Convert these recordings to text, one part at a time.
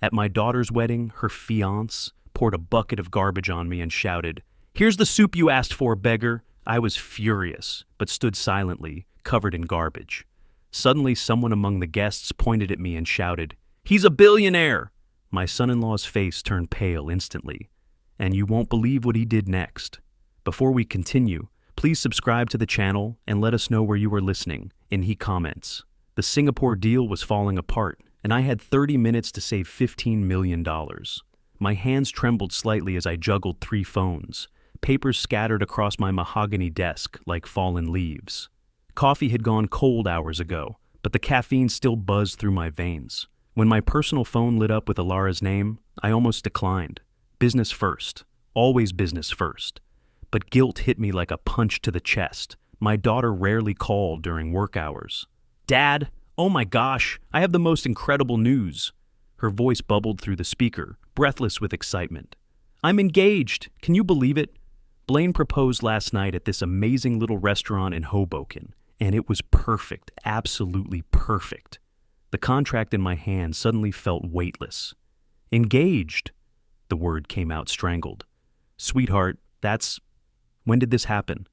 At my daughter's wedding, her fiancé poured a bucket of garbage on me and shouted, "Here's the soup you asked for, beggar." I was furious, but stood silently, covered in garbage. Suddenly, someone among the guests pointed at me and shouted, "He's a billionaire!" My son-in-law's face turned pale instantly, and you won't believe what he did next. Before we continue, please subscribe to the channel and let us know where you are listening in the comments. The Singapore deal was falling apart, and I had 30 minutes to save $15 million. My hands trembled slightly as I juggled 3 phones. Papers scattered across my mahogany desk like fallen leaves. Coffee had gone cold hours ago, but the caffeine still buzzed through my veins. When my personal phone lit up with Alara's name, I almost declined. Business first. Always business first. But guilt hit me like a punch to the chest. My daughter rarely called during work hours. "Dad, oh my gosh, I have the most incredible news." Her voice bubbled through the speaker, breathless with excitement. "I'm engaged. Can you believe it? Blaine proposed last night at this amazing little restaurant in Hoboken, and it was perfect, absolutely perfect." The contract in my hand suddenly felt weightless. "Engaged?" The word came out strangled. "Sweetheart, when did this happen?"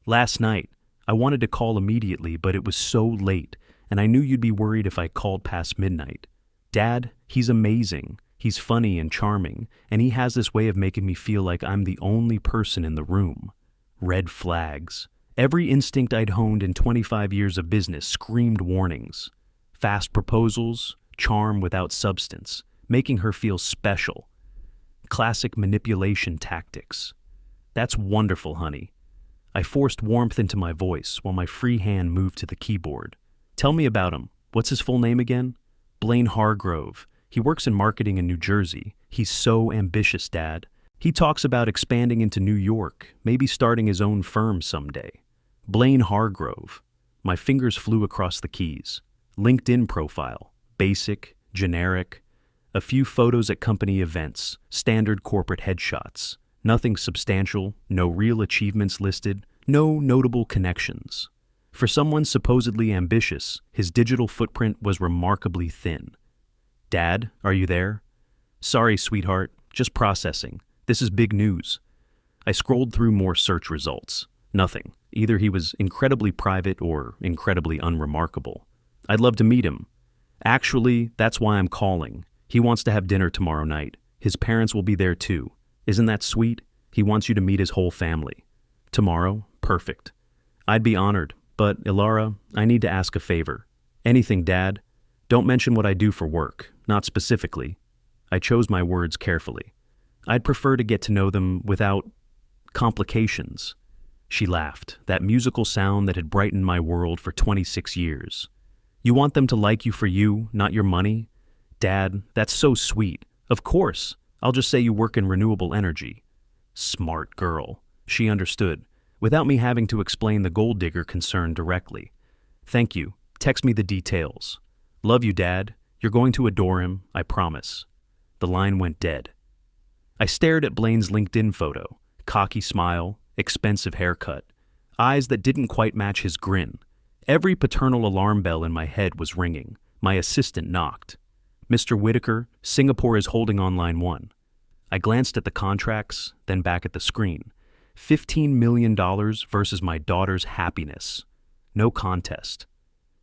"Last night. I wanted to call immediately, but it was so late, and I knew you'd be worried if I called past midnight. Dad, he's amazing. He's funny and charming, and he has this way of making me feel like I'm the only person in the room." Red flags. Every instinct I'd honed in 25 years of business screamed warnings. Fast proposals, charm without substance, making her feel special. Classic manipulation tactics. "That's wonderful, honey." I forced warmth into my voice while my free hand moved to the keyboard. "Tell me about him. What's his full name again?" "Blaine Hargrove. He works in marketing in New Jersey. He's so ambitious, Dad. He talks about expanding into New York, maybe starting his own firm someday." Blaine Hargrove. My fingers flew across the keys. LinkedIn profile. Basic, generic. A few photos at company events, standard corporate headshots. Nothing substantial, no real achievements listed, no notable connections. For someone supposedly ambitious, his digital footprint was remarkably thin. "Dad, are you there?" "Sorry, sweetheart, just processing. This is big news." I scrolled through more search results. Nothing. Either he was incredibly private or incredibly unremarkable. "I'd love to meet him." "Actually, that's why I'm calling. He wants to have dinner tomorrow night. His parents will be there too. Isn't that sweet? He wants you to meet his whole family." "Tomorrow? Perfect." "I'd be honored, but Ilara, I need to ask a favor." "Anything, Dad. Don't mention what I do for work, not specifically." I chose my words carefully. "I'd prefer to get to know them without complications." She laughed, that musical sound that had brightened my world for 26 years. "You want them to like you for you, not your money?" "Dad, that's so sweet. Of course. I'll just say you work in renewable energy." Smart girl. She understood, without me having to explain the gold digger concern directly. "Thank you. Text me the details." "Love you, Dad. You're going to adore him, I promise." The line went dead. I stared at Blaine's LinkedIn photo. Cocky smile, expensive haircut, eyes that didn't quite match his grin. Every paternal alarm bell in my head was ringing. My assistant knocked. "Mr. Whitaker, Singapore is holding on line 1. I glanced at the contracts, then back at the screen. $15 million versus my daughter's happiness. No contest.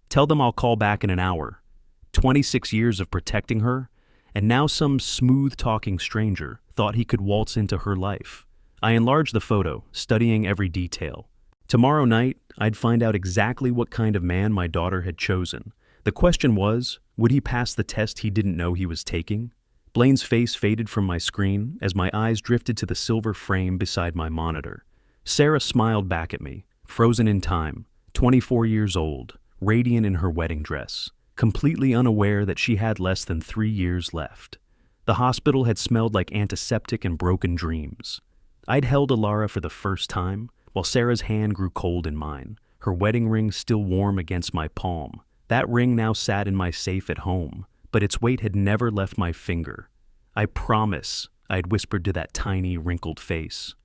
"Tell them I'll call back in an hour." 26 years of protecting her, and now some smooth-talking stranger thought he could waltz into her life. I enlarged the photo, studying every detail. Tomorrow night, I'd find out exactly what kind of man my daughter had chosen. The question was, would he pass the test he didn't know he was taking? Blaine's face faded from my screen as my eyes drifted to the silver frame beside my monitor. Sarah smiled back at me, frozen in time, 24 years old, radiant in her wedding dress, completely unaware that she had less than 3 years left. The hospital had smelled like antiseptic and broken dreams. I'd held Alara for the first time, while Sarah's hand grew cold in mine, her wedding ring still warm against my palm. That ring now sat in my safe at home, but its weight had never left my finger. "I promise," I'd whispered to that tiny, wrinkled face.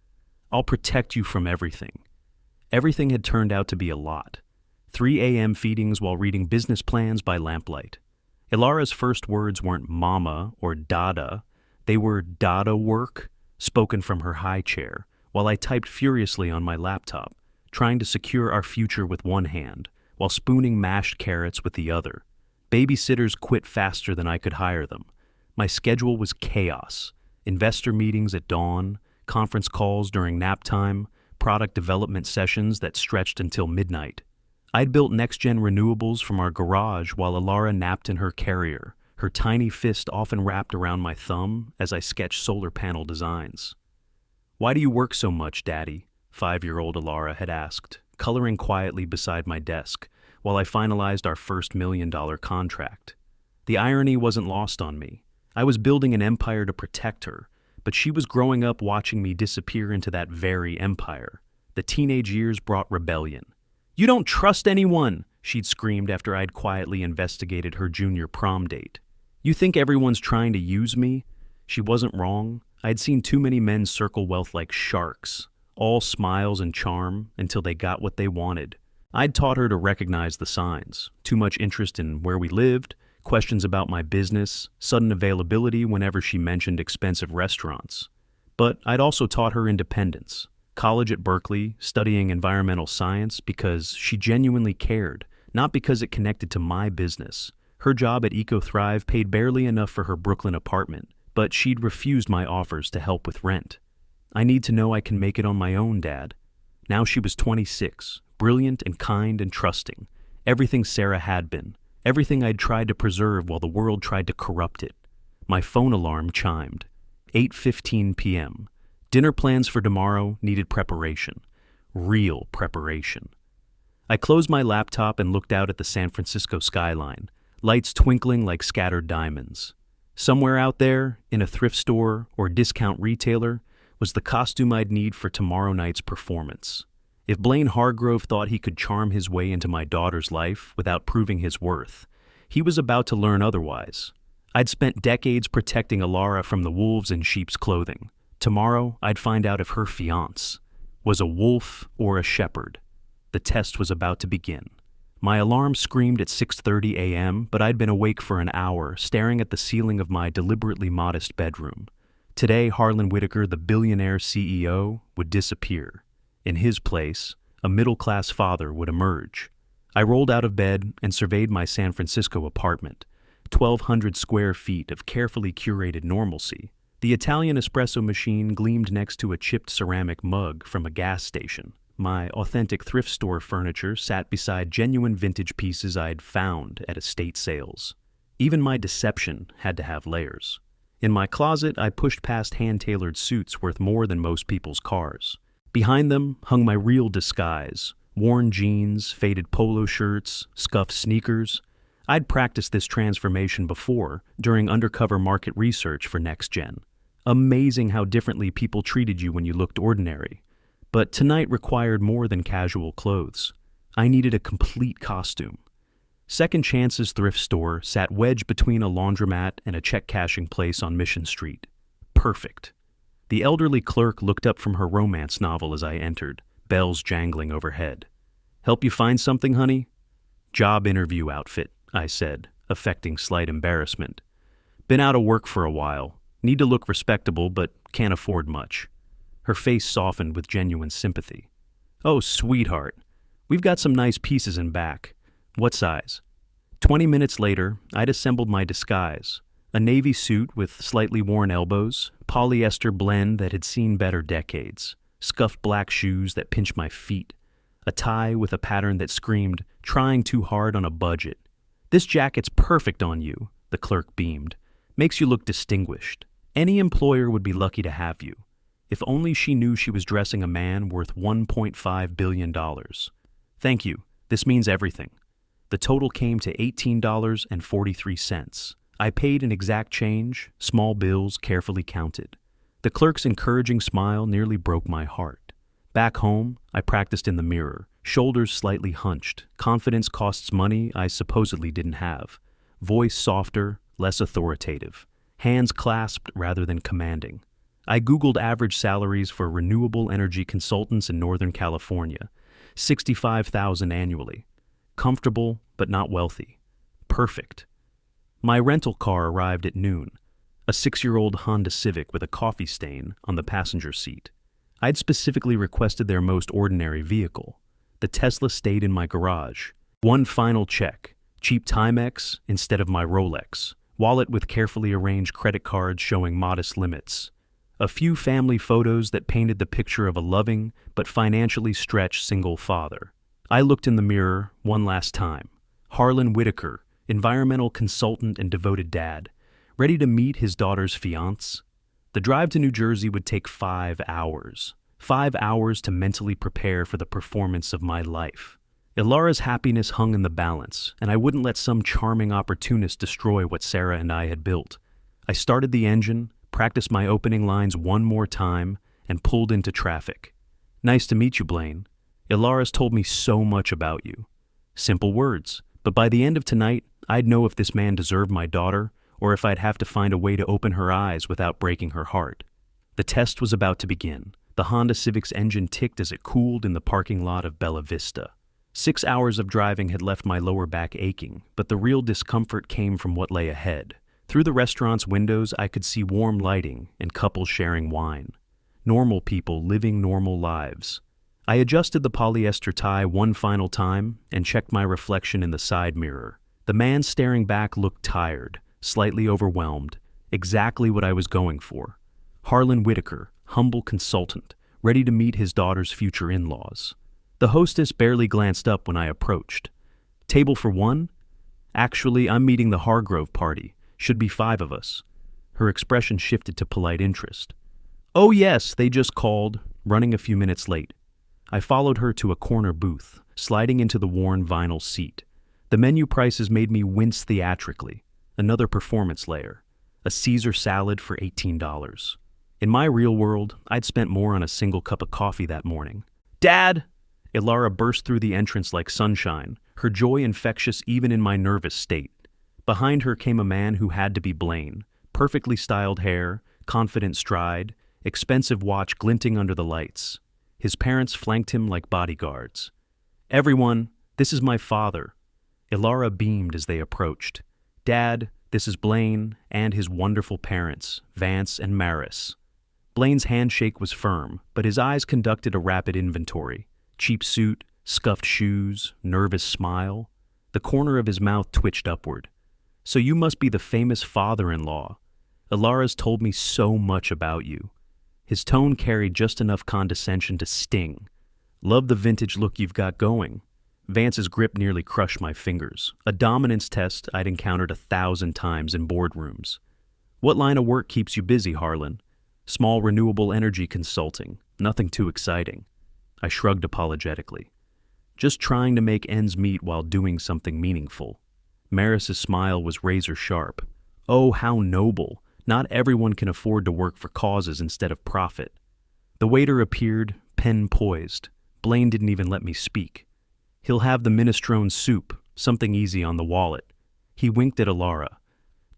"I'll protect you from everything." Everything had turned out to be a lot. 3 a.m. feedings while reading business plans by lamplight. Ilara's first words weren't mama or dada, they were dada work, spoken from her high chair, while I typed furiously on my laptop, trying to secure our future with one hand, while spooning mashed carrots with the other. Babysitters quit faster than I could hire them. My schedule was chaos. Investor meetings at dawn, conference calls during nap time, product development sessions that stretched until midnight. I'd built next-gen renewables from our garage while Ilara napped in her carrier, her tiny fist often wrapped around my thumb as I sketched solar panel designs. "Why do you work so much, Daddy?" 5-year-old Ilara had asked, coloring quietly beside my desk while I finalized our first $1 million contract. The irony wasn't lost on me. I was building an empire to protect her, but she was growing up watching me disappear into that very empire. The teenage years brought rebellion. "You don't trust anyone," she'd screamed after I'd quietly investigated her junior prom date. "You think everyone's trying to use me?" She wasn't wrong. I'd seen too many men circle wealth like sharks, all smiles and charm until they got what they wanted. I'd taught her to recognize the signs: too much interest in where we lived, questions about my business, sudden availability whenever she mentioned expensive restaurants. But I'd also taught her independence. College at Berkeley, studying environmental science because she genuinely cared, not because it connected to my business. Her job at EcoThrive paid barely enough for her Brooklyn apartment, but she'd refused my offers to help with rent. "I need to know I can make it on my own, Dad." Now she was 26, brilliant and kind and trusting. Everything Sarah had been. Everything I'd tried to preserve while the world tried to corrupt it. My phone alarm chimed. 8:15 p.m. Dinner plans for tomorrow needed preparation. Real preparation. I closed my laptop and looked out at the San Francisco skyline, lights twinkling like scattered diamonds. Somewhere out there, in a thrift store or discount retailer, was the costume I'd need for tomorrow night's performance. If Blaine Hargrove thought he could charm his way into my daughter's life without proving his worth, he was about to learn otherwise. I'd spent decades protecting Ilara from the wolves in sheep's clothing. Tomorrow, I'd find out if her fiancé was a wolf or a shepherd. The test was about to begin. My alarm screamed at 6:30 a.m., but I'd been awake for an hour, staring at the ceiling of my deliberately modest bedroom. Today, Harlan Whitaker, the billionaire CEO, would disappear. In his place, a middle-class father would emerge. I rolled out of bed and surveyed my San Francisco apartment. 1,200 square feet of carefully curated normalcy. The Italian espresso machine gleamed next to a chipped ceramic mug from a gas station. My authentic thrift store furniture sat beside genuine vintage pieces I'd found at estate sales. Even my deception had to have layers. In my closet, I pushed past hand-tailored suits worth more than most people's cars. Behind them hung my real disguise: worn jeans, faded polo shirts, scuffed sneakers. I'd practiced this transformation before, during undercover market research for NextGen. Amazing how differently people treated you when you looked ordinary. But tonight required more than casual clothes. I needed a complete costume. Second Chance's thrift store sat wedged between a laundromat and a check-cashing place on Mission Street. Perfect. The elderly clerk looked up from her romance novel as I entered, bells jangling overhead. "Help you find something, honey?" "Job interview outfit," I said, affecting slight embarrassment. "Been out of work for a while. Need to look respectable, but can't afford much." Her face softened with genuine sympathy. "Oh, sweetheart. We've got some nice pieces in back. What size?" 20 minutes later, I'd assembled my disguise. A navy suit with slightly worn elbows, polyester blend that had seen better decades, scuffed black shoes that pinched my feet, a tie with a pattern that screamed, "Trying too hard on a budget." "This jacket's perfect on you," the clerk beamed. "Makes you look distinguished. Any employer would be lucky to have you." If only she knew she was dressing a man worth $1.5 billion. "Thank you. This means everything." The total came to $18.43. I paid in exact change, small bills carefully counted. The clerk's encouraging smile nearly broke my heart. Back home, I practiced in the mirror, shoulders slightly hunched. Confidence costs money I supposedly didn't have. Voice softer, less authoritative. Hands clasped rather than commanding. I Googled average salaries for renewable energy consultants in Northern California. $65,000 annually. Comfortable, but not wealthy. Perfect. My rental car arrived at noon, a 6-year-old Honda Civic with a coffee stain on the passenger seat. I'd specifically requested their most ordinary vehicle. The Tesla stayed in my garage. One final check, cheap Timex instead of my Rolex, wallet with carefully arranged credit cards showing modest limits. A few family photos that painted the picture of a loving but financially stretched single father. I looked in the mirror one last time. Harlan Whitaker, environmental consultant and devoted dad, ready to meet his daughter's fiancé. The drive to New Jersey would take 5 hours. 5 hours to mentally prepare for the performance of my life. Ilara's happiness hung in the balance, and I wouldn't let some charming opportunist destroy what Sarah and I had built. I started the engine, practiced my opening lines one more time, and pulled into traffic. "Nice to meet you, Blaine. Ilara's told me so much about you." Simple words, but by the end of tonight, I'd know if this man deserved my daughter, or if I'd have to find a way to open her eyes without breaking her heart. The test was about to begin. The Honda Civic's engine ticked as it cooled in the parking lot of Bella Vista. 6 hours of driving had left my lower back aching, but the real discomfort came from what lay ahead. Through the restaurant's windows, I could see warm lighting and couples sharing wine. Normal people living normal lives. I adjusted the polyester tie one final time and checked my reflection in the side mirror. The man staring back looked tired, slightly overwhelmed, exactly what I was going for. Harlan Whitaker, humble consultant, ready to meet his daughter's future in-laws. The hostess barely glanced up when I approached. "Table for one?" "Actually, I'm meeting the Hargrove party. Should be 5 of us." Her expression shifted to polite interest. "Oh yes, they just called, running a few minutes late." I followed her to a corner booth, sliding into the worn vinyl seat. The menu prices made me wince theatrically. Another performance layer. A Caesar salad for $18. In my real world, I'd spent more on a single cup of coffee that morning. "Dad!" Ilara burst through the entrance like sunshine, her joy infectious even in my nervous state. Behind her came a man who had to be Blaine. Perfectly styled hair, confident stride, expensive watch glinting under the lights. His parents flanked him like bodyguards. "Everyone, this is my father." Ilara beamed as they approached. "Dad, this is Blaine and his wonderful parents, Vance and Maris." Blaine's handshake was firm, but his eyes conducted a rapid inventory. Cheap suit, scuffed shoes, nervous smile. The corner of his mouth twitched upward. "So you must be the famous father-in-law. Ilara's told me so much about you." His tone carried just enough condescension to sting. "Love the vintage look you've got going." Vance's grip nearly crushed my fingers, a dominance test I'd encountered 1,000 times in boardrooms. "What line of work keeps you busy, Harlan?" "Small renewable energy consulting, nothing too exciting." I shrugged apologetically. "Just trying to make ends meet while doing something meaningful." Maris's smile was razor sharp. "Oh, how noble. Not everyone can afford to work for causes instead of profit." The waiter appeared, pen poised. Blaine didn't even let me speak. "He'll have the minestrone soup, something easy on the wallet." He winked at Ilara.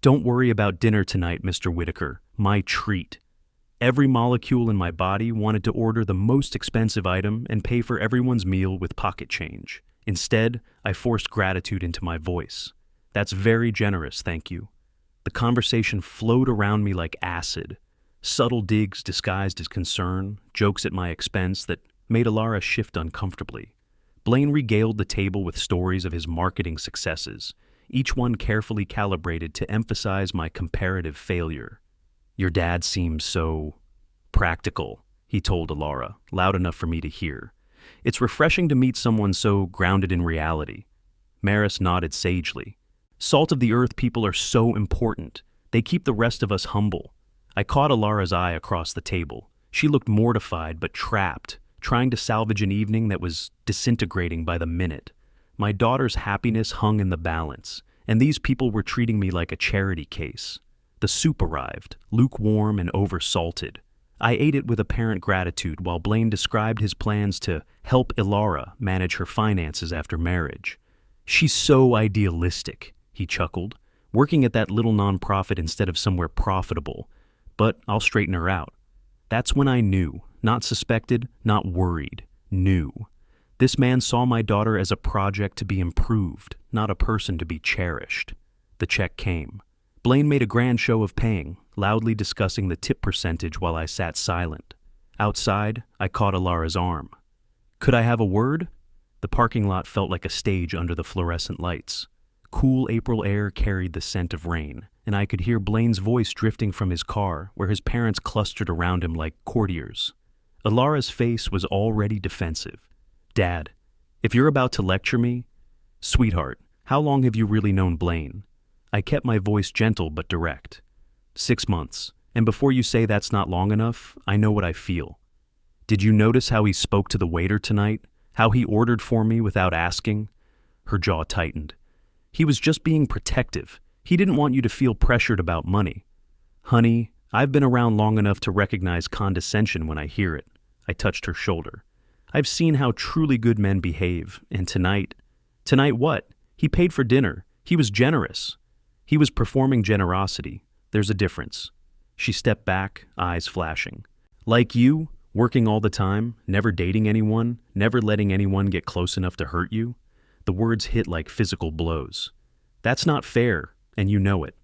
"Don't worry about dinner tonight, Mr. Whitaker. My treat." Every molecule in my body wanted to order the most expensive item and pay for everyone's meal with pocket change. Instead, I forced gratitude into my voice. "That's very generous, thank you." The conversation flowed around me like acid. Subtle digs disguised as concern, jokes at my expense that made Ilara shift uncomfortably. Blaine regaled the table with stories of his marketing successes, each one carefully calibrated to emphasize my comparative failure. "Your dad seems so practical," he told Ilara, loud enough for me to hear. "It's refreshing to meet someone so grounded in reality." Maris nodded sagely. "Salt of the earth people are so important. They keep the rest of us humble." I caught Ilara's eye across the table. She looked mortified but trapped, trying to salvage an evening that was disintegrating by the minute. My daughter's happiness hung in the balance, and these people were treating me like a charity case. The soup arrived, lukewarm and oversalted. I ate it with apparent gratitude while Blaine described his plans to help Ilara manage her finances after marriage. "She's so idealistic," he chuckled, "working at that little nonprofit instead of somewhere profitable. But I'll straighten her out." That's when I knew, not suspected, not worried, knew. This man saw my daughter as a project to be improved, not a person to be cherished. The check came. Blaine made a grand show of paying, loudly discussing the tip percentage while I sat silent. Outside, I caught Alara's arm. "Could I have a word?" The parking lot felt like a stage under the fluorescent lights. Cool April air carried the scent of rain, and I could hear Blaine's voice drifting from his car, where his parents clustered around him like courtiers. Alara's face was already defensive. "Dad, if you're about to lecture me..." "Sweetheart, how long have you really known Blaine?" I kept my voice gentle but direct. 6 months, and before you say that's not long enough, I know what I feel. Did you notice how he spoke to the waiter tonight? How he ordered for me without asking?" Her jaw tightened. "He was just being protective. He didn't want you to feel pressured about money." "Honey, I've been around long enough to recognize condescension when I hear it." I touched her shoulder. "I've seen how truly good men behave, and tonight..." "Tonight what? He paid for dinner. He was generous." "He was performing generosity. There's a difference." She stepped back, eyes flashing. "Like you, working all the time, never dating anyone, never letting anyone get close enough to hurt you." The words hit like physical blows. "That's not fair, and you know it.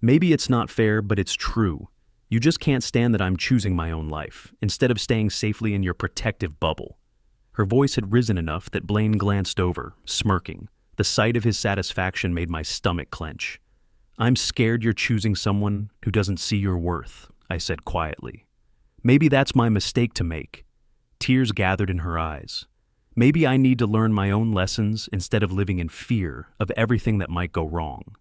Maybe it's not fair, but it's true. You just can't stand that I'm choosing my own life, instead of staying safely in your protective bubble." Her voice had risen enough that Blaine glanced over, smirking. The sight of his satisfaction made my stomach clench. "I'm scared you're choosing someone who doesn't see your worth," I said quietly. "Maybe that's my mistake to make." Tears gathered in her eyes. "Maybe I need to learn my own lessons instead of living in fear of everything that might go wrong."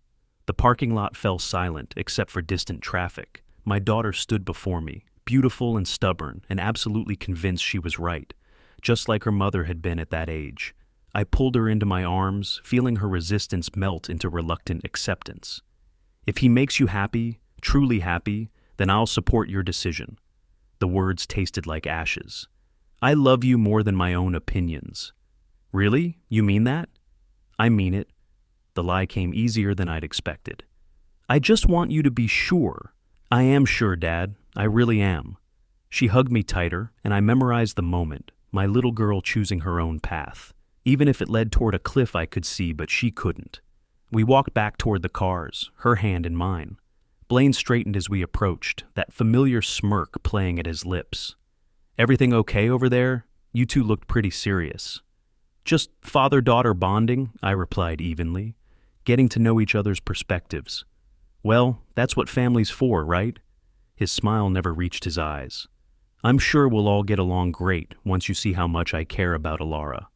The parking lot fell silent except for distant traffic. My daughter stood before me, beautiful and stubborn, and absolutely convinced she was right, just like her mother had been at that age. I pulled her into my arms, feeling her resistance melt into reluctant acceptance. "If he makes you happy, truly happy, then I'll support your decision." The words tasted like ashes. "I love you more than my own opinions." "Really? You mean that?" "I mean it." The lie came easier than I'd expected. "I just want you to be sure." "I am sure, Dad. I really am." She hugged me tighter, and I memorized the moment, my little girl choosing her own path, even if it led toward a cliff I could see but she couldn't. We walked back toward the cars, her hand in mine. Blaine straightened as we approached, that familiar smirk playing at his lips. "Everything okay over there? You two looked pretty serious." "Just father-daughter bonding," I replied evenly, "getting to know each other's perspectives." "Well, that's what family's for, right?" His smile never reached his eyes. "I'm sure we'll all get along great once you see how much I care about Alara."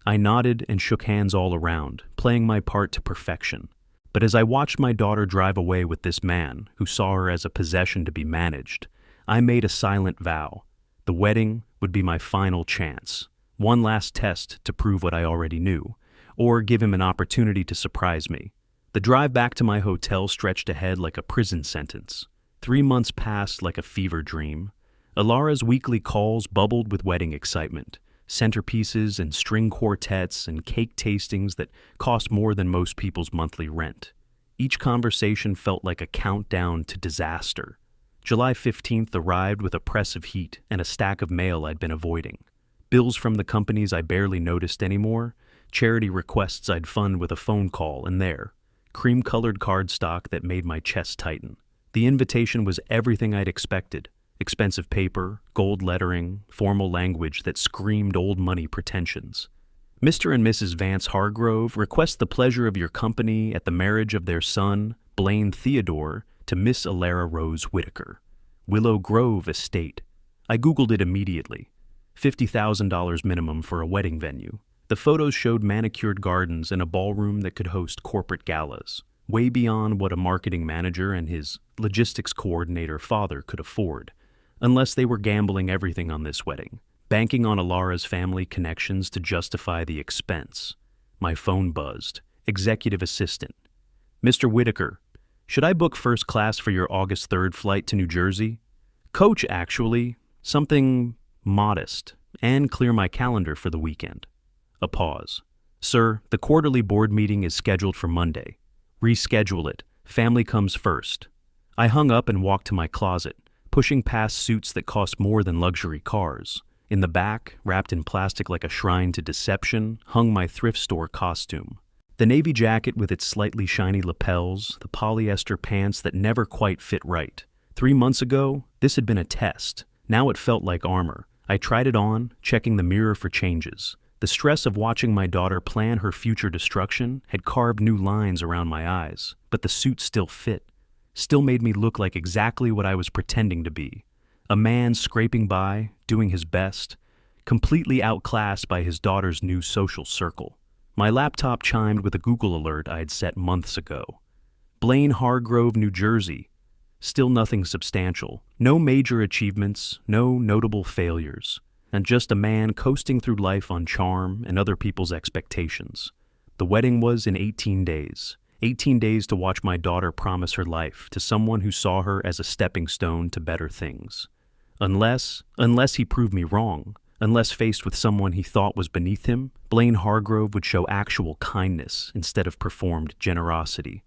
I nodded and shook hands all around, playing my part to perfection. But as I watched my daughter drive away with this man, who saw her as a possession to be managed, I made a silent vow. The wedding would be my final chance, one last test to prove what I already knew, or give him an opportunity to surprise me. The drive back to my hotel stretched ahead like a prison sentence. 3 months passed like a fever dream. Alara's weekly calls bubbled with wedding excitement. Centerpieces and string quartets and cake tastings that cost more than most people's monthly rent. Each conversation felt like a countdown to disaster. July 15th arrived with oppressive heat and a stack of mail I'd been avoiding. Bills from the companies I barely noticed anymore, charity requests I'd fund with a phone call and there, cream-colored cardstock that made my chest tighten. The invitation was everything I'd expected. Expensive paper, gold lettering, formal language that screamed old money pretensions. "Mr. and Mrs. Vance Hargrove request the pleasure of your company at the marriage of their son, Blaine Theodore, to Miss Alara Rose Whitaker. Willow Grove Estate." I Googled it immediately. $50,000 minimum for a wedding venue. The photos showed manicured gardens and a ballroom that could host corporate galas, way beyond what a marketing manager and his logistics coordinator father could afford. Unless they were gambling everything on this wedding, banking on Alara's family connections to justify the expense. My phone buzzed. Executive assistant. "Mr. Whitaker, should I book first class for your August 3rd flight to New Jersey?" "Coach, actually. Something modest. And clear my calendar for the weekend." A pause. "Sir, the quarterly board meeting is scheduled for Monday. Reschedule it. Family comes first." I hung up and walked to my closet, pushing past suits that cost more than luxury cars. In the back, wrapped in plastic like a shrine to deception, hung my thrift store costume. The navy jacket with its slightly shiny lapels, the polyester pants that never quite fit right. 3 months ago, this had been a test. Now it felt like armor. I tried it on, checking the mirror for changes. The stress of watching my daughter plan her future destruction had carved new lines around my eyes, but the suit still fit. Still made me look like exactly what I was pretending to be. A man scraping by, doing his best, completely outclassed by his daughter's new social circle. My laptop chimed with a Google alert I had set months ago. Blaine Hargrove, New Jersey. Still nothing substantial. No major achievements, no notable failures, and just a man coasting through life on charm and other people's expectations. The wedding was in 18 days. 18 days to watch my daughter promise her life to someone who saw her as a stepping stone to better things. Unless he proved me wrong, unless faced with someone he thought was beneath him, Blaine Hargrove would show actual kindness instead of performed generosity.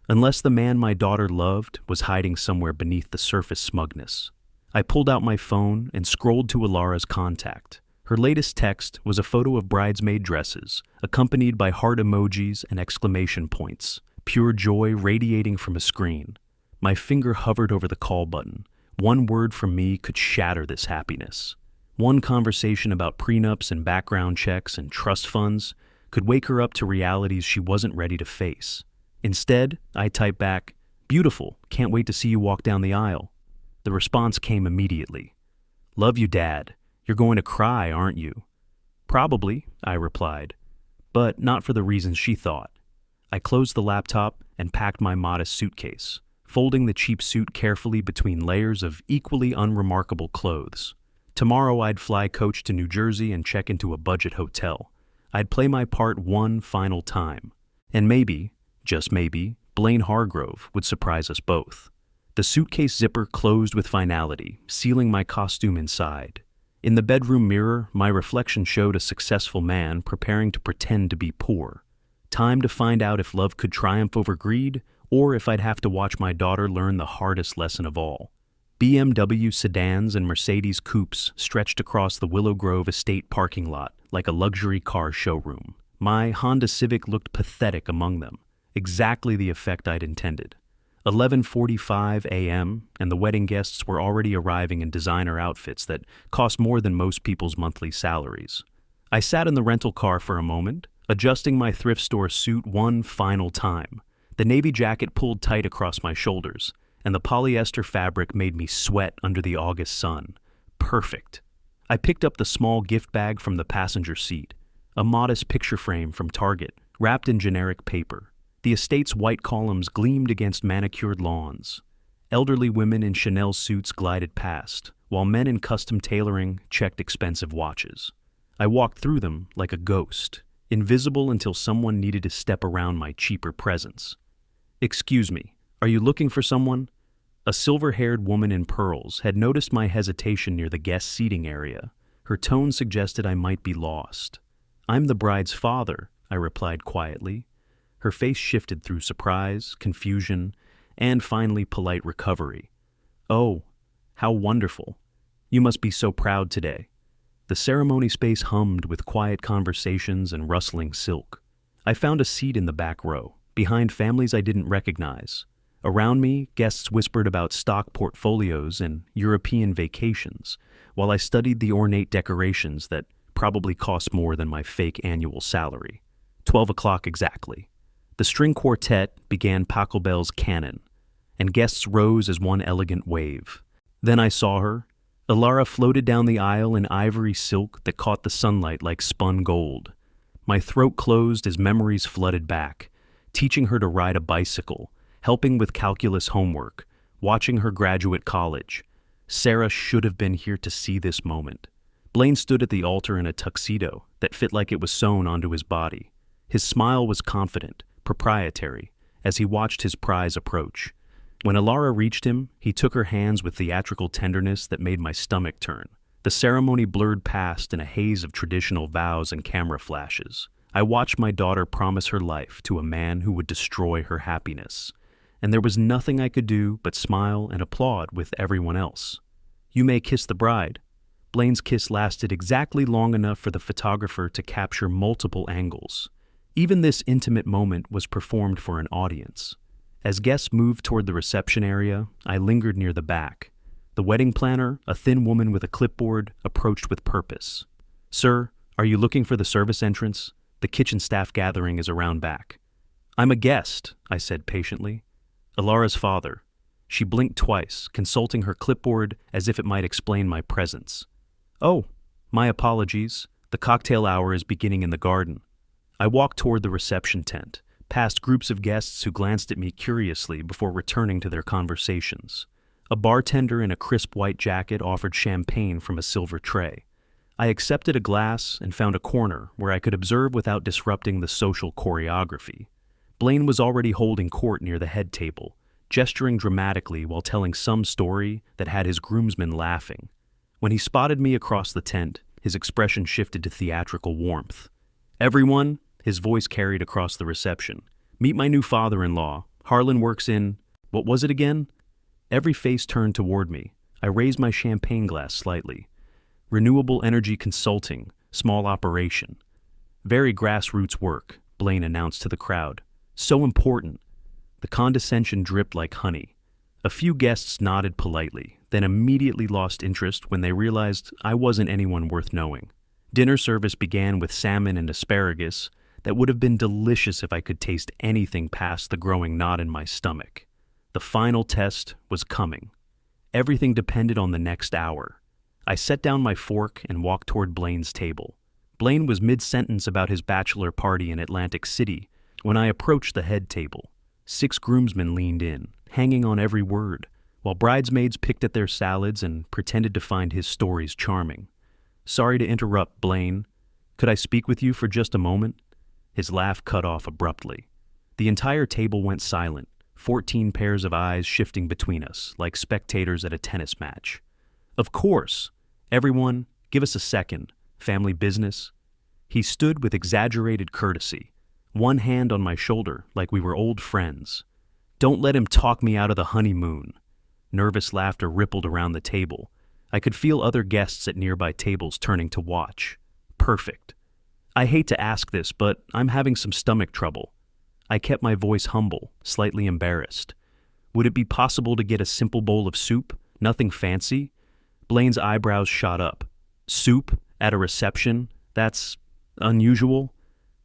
Unless the man my daughter loved was hiding somewhere beneath the surface smugness. I pulled out my phone and scrolled to Alara's contact. Her latest text was a photo of bridesmaid dresses, accompanied by heart emojis and exclamation points, pure joy radiating from a screen. My finger hovered over the call button. One word from me could shatter this happiness. One conversation about prenups and background checks and trust funds could wake her up to realities she wasn't ready to face. Instead, I typed back, "Beautiful, can't wait to see you walk down the aisle." The response came immediately. "Love you, Dad. You're going to cry, aren't you?" "Probably," I replied, but not for the reasons she thought. I closed the laptop and packed my modest suitcase, folding the cheap suit carefully between layers of equally unremarkable clothes. Tomorrow I'd fly coach to New Jersey and check into a budget hotel. I'd play my part one final time. And maybe, just maybe, Blaine Hargrove would surprise us both. The suitcase zipper closed with finality, sealing my costume inside. In the bedroom mirror, my reflection showed a successful man preparing to pretend to be poor. Time to find out if love could triumph over greed, or if I'd have to watch my daughter learn the hardest lesson of all. BMW sedans and Mercedes coupes stretched across the Willow Grove estate parking lot like a luxury car showroom. My Honda Civic looked pathetic among them, exactly the effect I'd intended. 11:45 a.m., and the wedding guests were already arriving in designer outfits that cost more than most people's monthly salaries. I sat in the rental car for a moment, adjusting my thrift store suit one final time. The navy jacket pulled tight across my shoulders, and the polyester fabric made me sweat under the August sun. Perfect. I picked up the small gift bag from the passenger seat, a modest picture frame from Target, wrapped in generic paper. The estate's white columns gleamed against manicured lawns. Elderly women in Chanel suits glided past, while men in custom tailoring checked expensive watches. I walked through them like a ghost, invisible until someone needed to step around my cheaper presence. "Excuse me, are you looking for someone?" A silver-haired woman in pearls had noticed my hesitation near the guest seating area. Her tone suggested I might be lost. "I'm the bride's father," I replied quietly. Her face shifted through surprise, confusion, and finally polite recovery. "Oh, how wonderful. You must be so proud today." The ceremony space hummed with quiet conversations and rustling silk. I found a seat in the back row, behind families I didn't recognize. Around me, guests whispered about stock portfolios and European vacations, while I studied the ornate decorations that probably cost more than my fake annual salary. 12 o'clock exactly. The string quartet began Pachelbel's Canon, and guests rose as one elegant wave. Then I saw her. Alara floated down the aisle in ivory silk that caught the sunlight like spun gold. My throat closed as memories flooded back, teaching her to ride a bicycle, helping with calculus homework, watching her graduate college. Sarah should have been here to see this moment. Blaine stood at the altar in a tuxedo that fit like it was sewn onto his body. His smile was confident, proprietary, as he watched his prize approach. When Alara reached him, he took her hands with theatrical tenderness that made my stomach turn. The ceremony blurred past in a haze of traditional vows and camera flashes. I watched my daughter promise her life to a man who would destroy her happiness, and there was nothing I could do but smile and applaud with everyone else. "You may kiss the bride." Blaine's kiss lasted exactly long enough for the photographer to capture multiple angles. Even this intimate moment was performed for an audience. As guests moved toward the reception area, I lingered near the back. The wedding planner, a thin woman with a clipboard, approached with purpose. "Sir, are you looking for the service entrance? The kitchen staff gathering is around back." "I'm a guest," I said patiently. "Alara's father." She blinked twice, consulting her clipboard as if it might explain my presence. "Oh, my apologies. The cocktail hour is beginning in the garden." I walked toward the reception tent, past groups of guests who glanced at me curiously before returning to their conversations. A bartender in a crisp white jacket offered champagne from a silver tray. I accepted a glass and found a corner where I could observe without disrupting the social choreography. Blaine was already holding court near the head table, gesturing dramatically while telling some story that had his groomsmen laughing. When he spotted me across the tent, his expression shifted to theatrical warmth. "Everyone," his voice carried across the reception, "meet my new father-in-law. Harlan works in... what was it again?" Every face turned toward me. I raised my champagne glass slightly. "Renewable Energy Consulting, small operation." "Very grassroots work," Blaine announced to the crowd. "So important." The condescension dripped like honey. A few guests nodded politely, then immediately lost interest when they realized I wasn't anyone worth knowing. Dinner service began with salmon and asparagus that would have been delicious if I could taste anything past the growing knot in my stomach. The final test was coming. Everything depended on the next hour. I set down my fork and walked toward Blaine's table. Blaine was mid-sentence about his bachelor party in Atlantic City when I approached the head table. 6 groomsmen leaned in, hanging on every word, while bridesmaids picked at their salads and pretended to find his stories charming. "Sorry to interrupt, Blaine. Could I speak with you for just a moment?" His laugh cut off abruptly. The entire table went silent, 14 pairs of eyes shifting between us, like spectators at a tennis match. "Of course. Everyone, give us a second. Family business." He stood with exaggerated courtesy, one hand on my shoulder like we were old friends. "Don't let him talk me out of the honeymoon." Nervous laughter rippled around the table. I could feel other guests at nearby tables turning to watch. Perfect. "I hate to ask this, but I'm having some stomach trouble." I kept my voice humble, slightly embarrassed. "Would it be possible to get a simple bowl of soup? Nothing fancy?" Blaine's eyebrows shot up. "Soup? At a reception? That's unusual."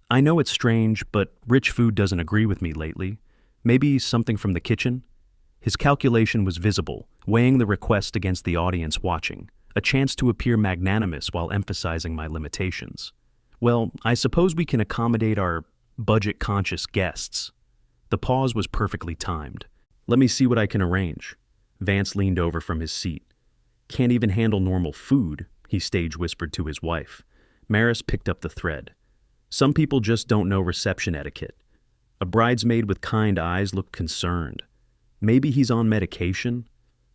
"I know it's strange, but rich food doesn't agree with me lately. Maybe something from the kitchen?" His calculation was visible, weighing the request against the audience watching, a chance to appear magnanimous while emphasizing my limitations. "Well, I suppose we can accommodate our budget-conscious guests." The pause was perfectly timed. "Let me see what I can arrange." Vance leaned over from his seat. "Can't even handle normal food," he stage whispered to his wife. Maris picked up the thread. "Some people just don't know reception etiquette." A bridesmaid with kind eyes looked concerned. "Maybe he's on medication?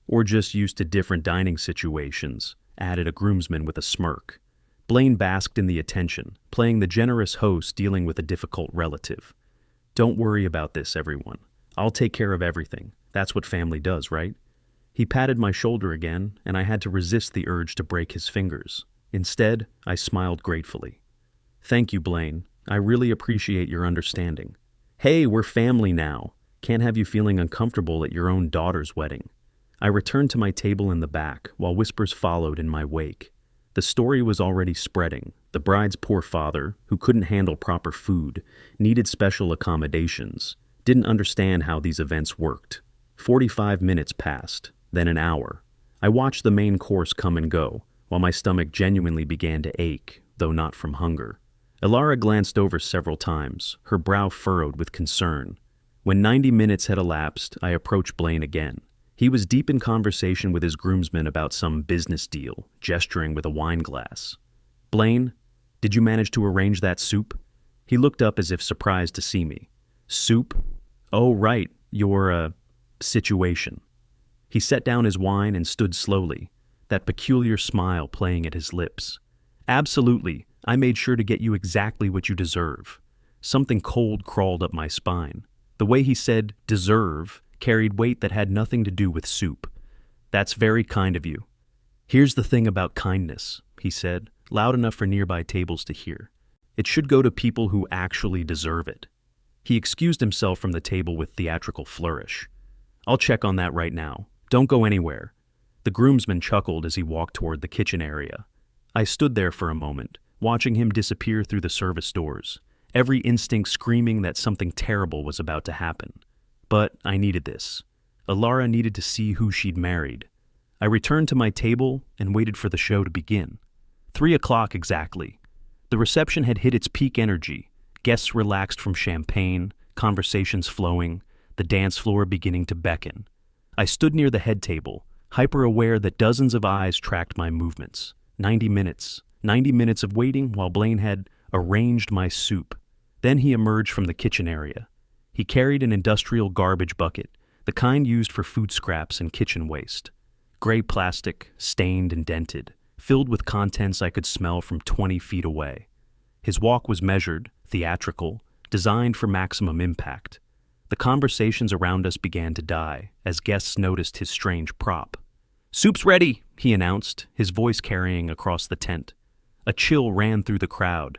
Or just used to different dining situations," added a groomsman with a smirk. Blaine basked in the attention, playing the generous host dealing with a difficult relative. "Don't worry about this, everyone. I'll take care of everything. That's what family does, right?" He patted my shoulder again, and I had to resist the urge to break his fingers. Instead, I smiled gratefully. "Thank you, Blaine. I really appreciate your understanding." "Hey, we're family now. Can't have you feeling uncomfortable at your own daughter's wedding." I returned to my table in the back, while whispers followed in my wake. The story was already spreading. The bride's poor father, who couldn't handle proper food, needed special accommodations, didn't understand how these events worked. 45 minutes passed, then an hour. I watched the main course come and go, while my stomach genuinely began to ache, though not from hunger. Alara glanced over several times, her brow furrowed with concern. When 90 minutes had elapsed, I approached Blaine again. He was deep in conversation with his groomsmen about some business deal, gesturing with a wine glass. "Blaine, did you manage to arrange that soup?" He looked up as if surprised to see me. "Soup? Oh, right, your, situation." He set down his wine and stood slowly, that peculiar smile playing at his lips. "Absolutely, I made sure to get you exactly what you deserve." Something cold crawled up my spine. The way he said "deserve" carried weight that had nothing to do with soup. "That's very kind of you." "Here's the thing about kindness," he said, loud enough for nearby tables to hear. It should go to people who actually deserve it. He excused himself from the table with theatrical flourish. I'll check on that right now. Don't go anywhere. The groomsman chuckled as he walked toward the kitchen area. I stood there for a moment, watching him disappear through the service doors, every instinct screaming that something terrible was about to happen. But I needed this. Alara needed to see who she'd married. I returned to my table and waited for the show to begin. 3 o'clock exactly. The reception had hit its peak energy, guests relaxed from champagne, conversations flowing, the dance floor beginning to beckon. I stood near the head table, hyper-aware that dozens of eyes tracked my movements. 90 minutes of waiting while Blaine had arranged my soup. Then he emerged from the kitchen area. He carried an industrial garbage bucket, the kind used for food scraps and kitchen waste. Gray plastic, stained and dented, filled with contents I could smell from 20 feet away. His walk was measured, theatrical, designed for maximum impact. The conversations around us began to die as guests noticed his strange prop. "Soup's ready," he announced, his voice carrying across the tent. A chill ran through the crowd.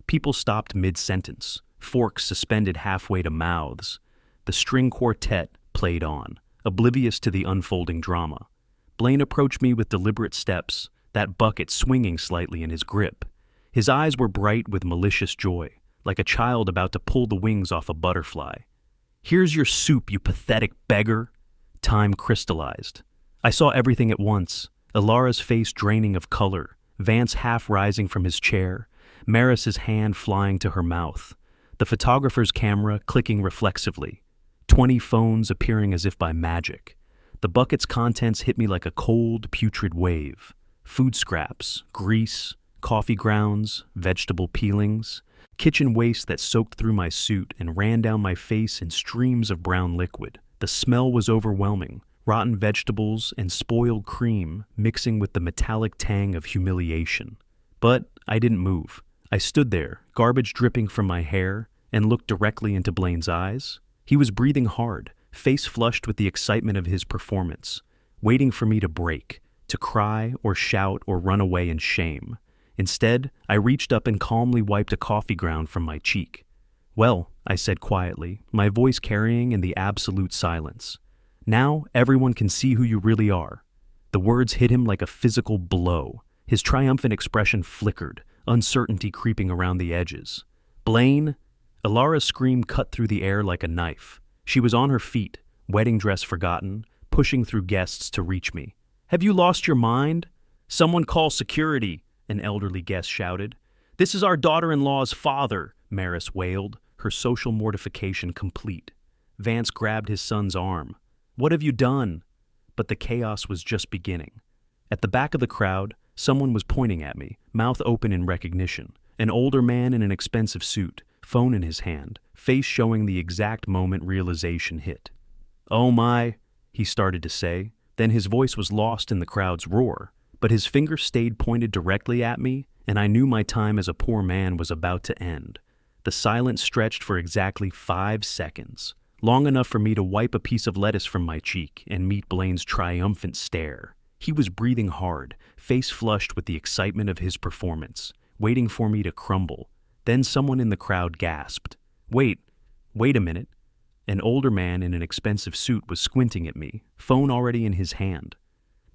People stopped mid-sentence, forks suspended halfway to mouths. The string quartet played on, oblivious to the unfolding drama. Blaine approached me with deliberate steps, that bucket swinging slightly in his grip. His eyes were bright with malicious joy, like a child about to pull the wings off a butterfly. "Here's your soup, you pathetic beggar." Time crystallized. I saw everything at once. Alara's face draining of color, Vance half rising from his chair, Maris's hand flying to her mouth, the photographer's camera clicking reflexively, 20 phones appearing as if by magic. The bucket's contents hit me like a cold, putrid wave. Food scraps, grease, coffee grounds, vegetable peelings, kitchen waste that soaked through my suit and ran down my face in streams of brown liquid. The smell was overwhelming, rotten vegetables and spoiled cream mixing with the metallic tang of humiliation. But I didn't move. I stood there, garbage dripping from my hair, and looked directly into Blaine's eyes. He was breathing hard, face flushed with the excitement of his performance, waiting for me to break, to cry or shout or run away in shame. Instead, I reached up and calmly wiped a coffee ground from my cheek. "Well," I said quietly, my voice carrying in the absolute silence. "Now everyone can see who you really are." The words hit him like a physical blow. His triumphant expression flickered, uncertainty creeping around the edges. "Blaine!" Alara's scream cut through the air like a knife. She was on her feet, wedding dress forgotten, pushing through guests to reach me. "Have you lost your mind?" "Someone call security," an elderly guest shouted. "This is our daughter-in-law's father," Maris wailed, her social mortification complete. Vance grabbed his son's arm. "What have you done?" But the chaos was just beginning. At the back of the crowd, someone was pointing at me, mouth open in recognition. An older man in an expensive suit, phone in his hand, face showing the exact moment realization hit. "Oh my," he started to say, then his voice was lost in the crowd's roar. But his finger stayed pointed directly at me, and I knew my time as a poor man was about to end. The silence stretched for exactly 5 seconds, long enough for me to wipe a piece of lettuce from my cheek and meet Blaine's triumphant stare. He was breathing hard, face flushed with the excitement of his performance, waiting for me to crumble. Then someone in the crowd gasped. Wait a minute." An older man in an expensive suit was squinting at me, phone already in his hand.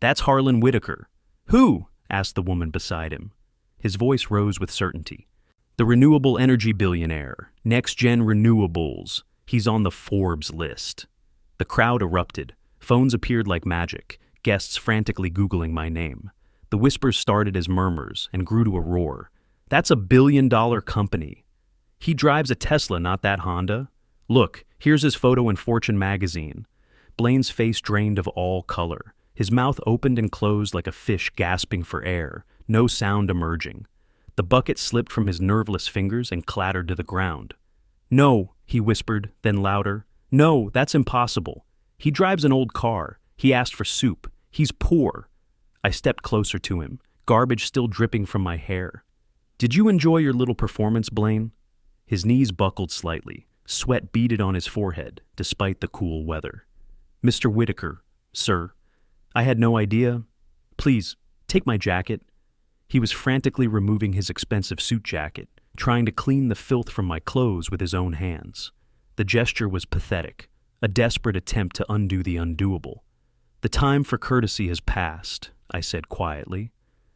"That's Harlan Whitaker." "Who?" asked the woman beside him. His voice rose with certainty. "The renewable energy billionaire, next-gen renewables. He's on the Forbes list." The crowd erupted. Phones appeared like magic, guests frantically Googling my name. The whispers started as murmurs and grew to a roar. "That's a billion-dollar company. He drives a Tesla, not that Honda. Look, here's his photo in Fortune magazine." Blaine's face drained of all color. His mouth opened and closed like a fish gasping for air, no sound emerging. The bucket slipped from his nerveless fingers and clattered to the ground. "No," he whispered, then louder. "No, that's impossible. He drives an old car. He asked for soup. He's poor." I stepped closer to him, garbage still dripping from my hair. "Did you enjoy your little performance, Blaine?" His knees buckled slightly. Sweat beaded on his forehead, despite the cool weather. "Mr. Whitaker, sir. I had no idea. Please, take my jacket." He was frantically removing his expensive suit jacket, trying to clean the filth from my clothes with his own hands. The gesture was pathetic, a desperate attempt to undo the undoable. "The time for courtesy has passed," I said quietly.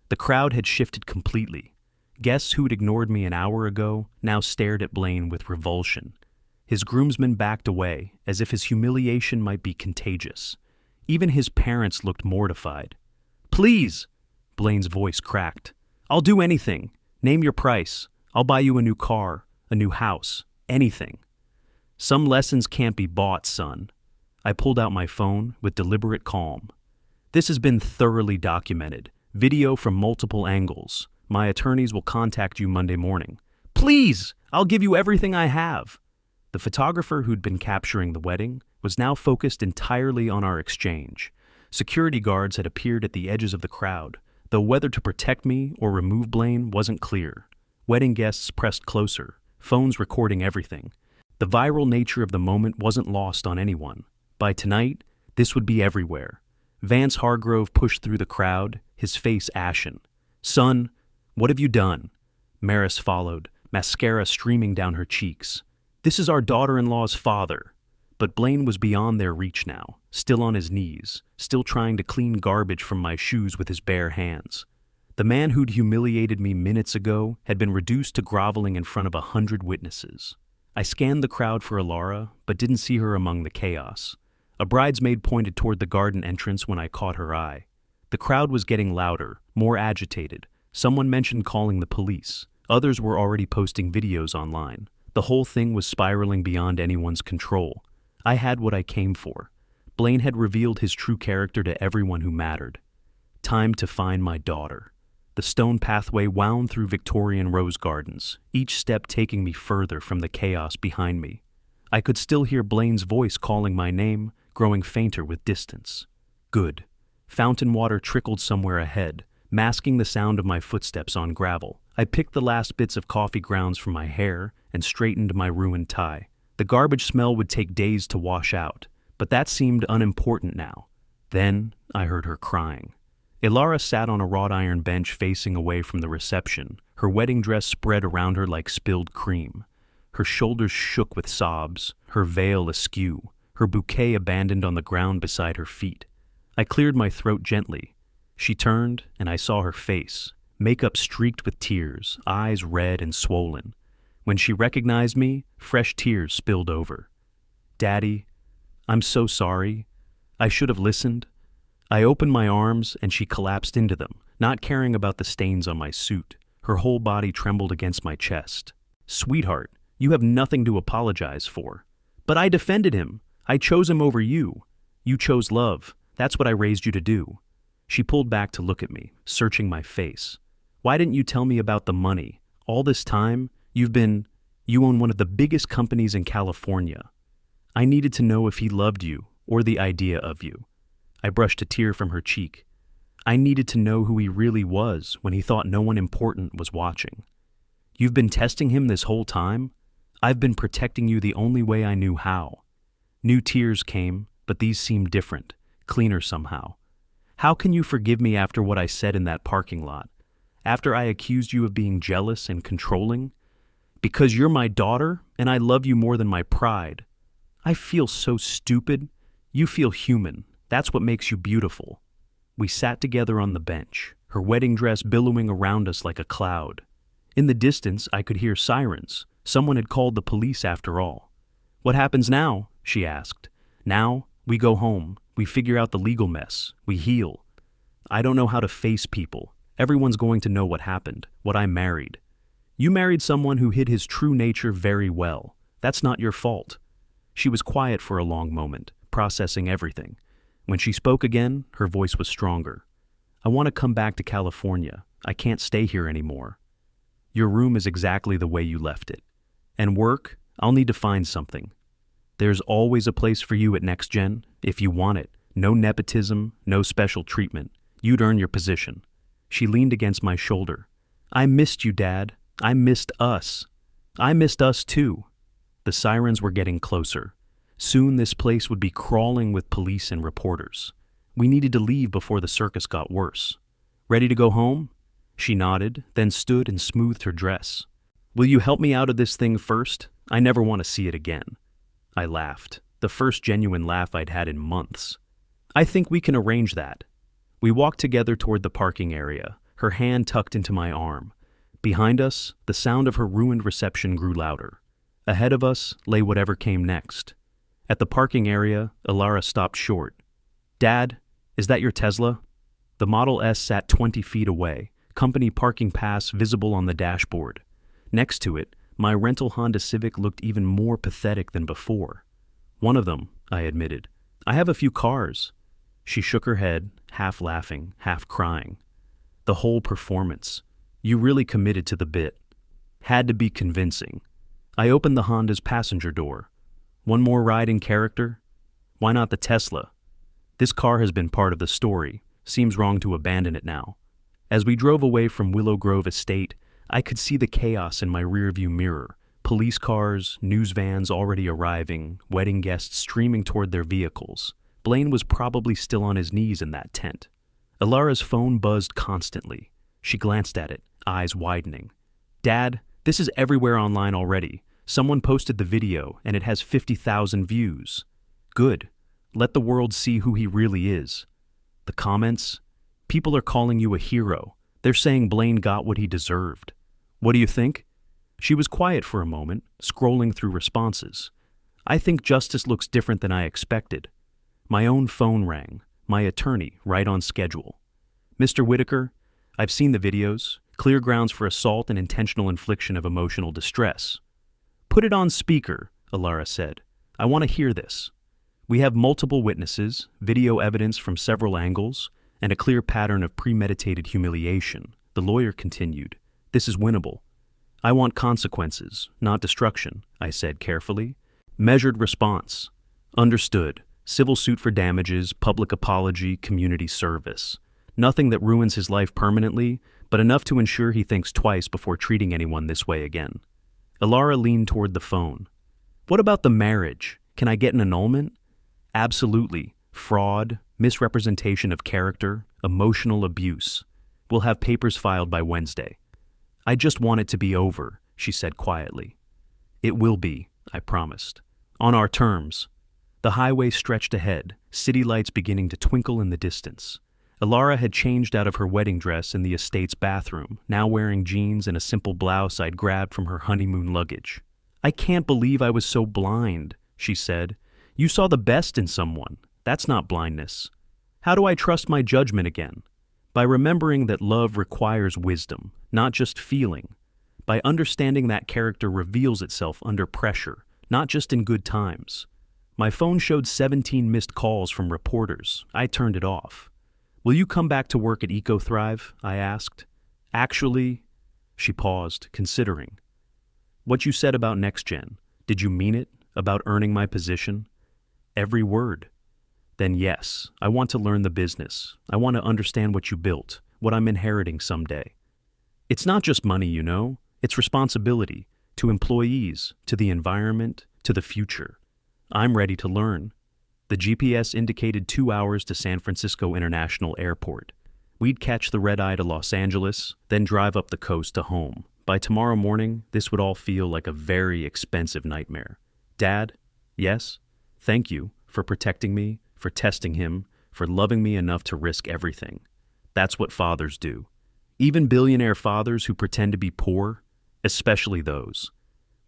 The crowd had shifted completely. Guests who'd ignored me an hour ago now stared at Blaine with revulsion. His groomsmen backed away, as if his humiliation might be contagious. Even his parents looked mortified. "Please!" Blaine's voice cracked. "I'll do anything. Name your price. I'll buy you a new car, a new house, anything." "Some lessons can't be bought, son." I pulled out my phone with deliberate calm. "This has been thoroughly documented. Video from multiple angles. My attorneys will contact you Monday morning." "Please! I'll give you everything I have." The photographer who'd been capturing the wedding was now focused entirely on our exchange. Security guards had appeared at the edges of the crowd, though whether to protect me or remove Blaine wasn't clear. Wedding guests pressed closer, phones recording everything. The viral nature of the moment wasn't lost on anyone. By tonight, this would be everywhere. Vance Hargrove pushed through the crowd, his face ashen. "Son, what have you done?" Maris followed, mascara streaming down her cheeks. "This is our daughter-in-law's father." But Blaine was beyond their reach now, still on his knees, still trying to clean garbage from my shoes with his bare hands. The man who'd humiliated me minutes ago had been reduced to groveling in front of 100 witnesses. I scanned the crowd for Alara, but didn't see her among the chaos. A bridesmaid pointed toward the garden entrance when I caught her eye. The crowd was getting louder, more agitated. Someone mentioned calling the police. Others were already posting videos online. The whole thing was spiraling beyond anyone's control. I had what I came for. Blaine had revealed his true character to everyone who mattered. Time to find my daughter. The stone pathway wound through Victorian rose gardens, each step taking me further from the chaos behind me. I could still hear Blaine's voice calling my name, growing fainter with distance. Good. Fountain water trickled somewhere ahead, masking the sound of my footsteps on gravel. I picked the last bits of coffee grounds from my hair and straightened my ruined tie. The garbage smell would take days to wash out, but that seemed unimportant now. Then I heard her crying. Ilara sat on a wrought iron bench facing away from the reception, her wedding dress spread around her like spilled cream. Her shoulders shook with sobs, her veil askew, her bouquet abandoned on the ground beside her feet. I cleared my throat gently. She turned, and I saw her face, makeup streaked with tears, eyes red and swollen. When she recognized me, fresh tears spilled over. "Daddy, I'm so sorry. I should have listened." I opened my arms, and she collapsed into them, not caring about the stains on my suit. Her whole body trembled against my chest. "Sweetheart, you have nothing to apologize for." "But I defended him. I chose him over you. You chose love. That's what I raised you to do." She pulled back to look at me, searching my face. "Why didn't you tell me about the money? All this time, you own one of the biggest companies in California. I needed to know if he loved you or the idea of you." I brushed a tear from her cheek. I needed to know who he really was when he thought no one important was watching. "You've been testing him this whole time? I've been protecting you the only way I knew how." New tears came, but these seemed different, cleaner somehow. "How can you forgive me after what I said in that parking lot? After I accused you of being jealous and controlling? Because you're my daughter, and I love you more than my pride. I feel so stupid. You feel human. That's what makes you beautiful." We sat together on the bench, her wedding dress billowing around us like a cloud. In the distance, I could hear sirens. Someone had called the police after all. "What happens now?" she asked. "Now, we go home. We figure out the legal mess. We heal. I don't know how to face people. Everyone's going to know what happened, what I married. You married someone who hid his true nature very well. That's not your fault." She was quiet for a long moment, processing everything. When she spoke again, her voice was stronger. "I want to come back to California. I can't stay here anymore. Your room is exactly the way you left it. And work, I'll need to find something. There's always a place for you at Next Gen, if you want it. No nepotism, no special treatment. You'd earn your position." She leaned against my shoulder. "I missed you, Dad. I missed us. I missed us too." The sirens were getting closer. Soon this place would be crawling with police and reporters. We needed to leave before the circus got worse. "Ready to go home?" She nodded, then stood and smoothed her dress. Will you help me out of this thing first? I never want to see it again. I laughed, the first genuine laugh I'd had in months. I think we can arrange that. We walked together toward the parking area, her hand tucked into my arm. Behind us, the sound of her ruined reception grew louder. Ahead of us lay whatever came next. At the parking area, Alara stopped short. Dad, is that your Tesla? The Model S sat 20 feet away, company parking pass visible on the dashboard. Next to it, my rental Honda Civic looked even more pathetic than before. One of them, I admitted. I have a few cars. She shook her head, half laughing, half crying. The whole performance. You really committed to the bit. Had to be convincing. I opened the Honda's passenger door. One more ride in character? Why not the Tesla? This car has been part of the story. Seems wrong to abandon it now. As we drove away from Willow Grove Estate, I could see the chaos in my rearview mirror. Police cars, news vans already arriving, wedding guests streaming toward their vehicles. Blaine was probably still on his knees in that tent. Alara's phone buzzed constantly. She glanced at it, eyes widening. Dad, this is everywhere online already. Someone posted the video, and it has 50,000 views. Good. Let the world see who he really is. The comments? People are calling you a hero. They're saying Blaine got what he deserved. What do you think? She was quiet for a moment, scrolling through responses. I think justice looks different than I expected. My own phone rang. My attorney, right on schedule. Mr. Whitaker, I've seen the videos. Clear grounds for assault and intentional infliction of emotional distress. Put it on speaker, Alara said. I want to hear this. We have multiple witnesses, video evidence from several angles, and a clear pattern of premeditated humiliation. The lawyer continued. This is winnable. I want consequences, not destruction, I said carefully. Measured response. Understood. Civil suit for damages, public apology, community service. Nothing that ruins his life permanently, but enough to ensure he thinks twice before treating anyone this way again. Alara leaned toward the phone. What about the marriage? Can I get an annulment? Absolutely. Fraud, misrepresentation of character, emotional abuse. We'll have papers filed by Wednesday. I just want it to be over, she said quietly. It will be, I promised. On our terms. The highway stretched ahead, city lights beginning to twinkle in the distance. Alara had changed out of her wedding dress in the estate's bathroom, now wearing jeans and a simple blouse I'd grabbed from her honeymoon luggage. I can't believe I was so blind, she said. You saw the best in someone. That's not blindness. How do I trust my judgment again? By remembering that love requires wisdom, not just feeling. By understanding that character reveals itself under pressure, not just in good times. My phone showed 17 missed calls from reporters. I turned it off. Will you come back to work at EcoThrive? I asked. Actually, she paused, considering. What you said about NextGen, did you mean it? About earning my position? Every word. Then yes, I want to learn the business. I want to understand what you built, what I'm inheriting someday. It's not just money, you know. It's responsibility to employees, to the environment, to the future. I'm ready to learn. The GPS indicated 2 hours to San Francisco International Airport. We'd catch the red-eye to Los Angeles, then drive up the coast to home. By tomorrow morning, this would all feel like a very expensive nightmare. Dad, yes, thank you for protecting me, for testing him, for loving me enough to risk everything. That's what fathers do. Even billionaire fathers who pretend to be poor, especially those.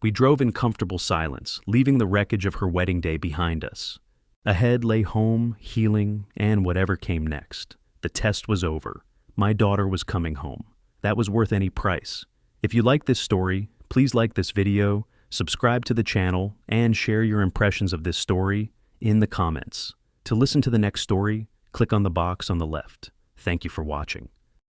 We drove in comfortable silence, leaving the wreckage of her wedding day behind us. Ahead lay home, healing, and whatever came next. The test was over. My daughter was coming home. That was worth any price. If you like this story, please like this video, subscribe to the channel, and share your impressions of this story in the comments. To listen to the next story, click on the box on the left. Thank you for watching.